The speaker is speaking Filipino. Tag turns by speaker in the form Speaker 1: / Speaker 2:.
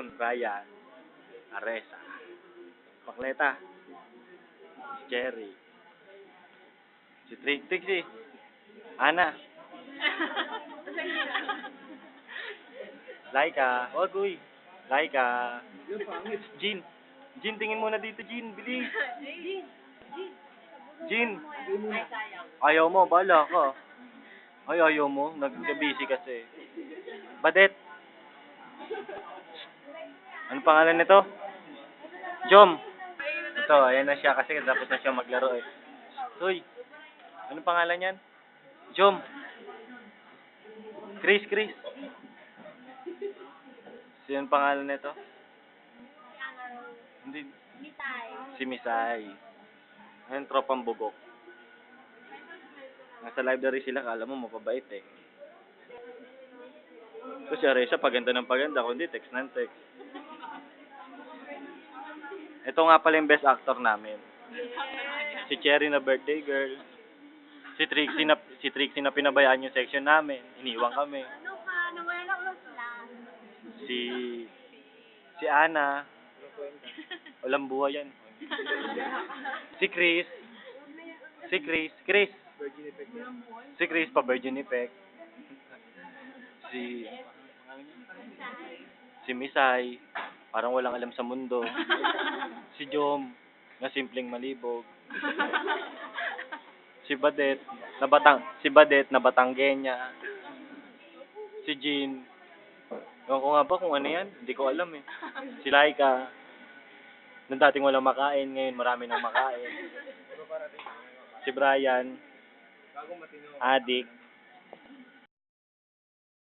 Speaker 1: Aaron, Brian, Aresa, Pakleta, si Cherry, si Trixie, Ana, Laika, wag uy, Laika, Jean, Jean, tingin muna dito, Jean, bilis. Jean, ayaw mo, bala ka. Ay, ayaw mo, nag-busy kasi. Badet, ano pangalan nito? Jom. Ito, ayan na siya kasi tapos na siya maglaro eh. Hoy, ano pangalan niyan? Jom. Chris. Sino ang pangalan nito? Hindi. Si Misay. Ayun, tropang bubok. Nasa library sila, kala mo mapabait eh. So si Aresa, paganda ng paganda, kundi text ng text. Ito nga pala yung best actor namin. Si Cherry na birthday girl. Si Trixie na pinabayaan yung section namin. Iniwan kami.
Speaker 2: Ano ka? Nawalan ako ng plan.
Speaker 1: Si Ana. Walang buhay yan. Si Chris. Si Chris pa Virgin Effect. Si Misay, parang walang alam sa mundo. Si Jom, na simpleng malibog. Si Badet, na Batanggenya. Si Jean, ewan ko nga ba kung ano yan, hindi ko alam eh. Si Laika, nung dating walang makain, ngayon marami nang makain. Si Brian, Adik,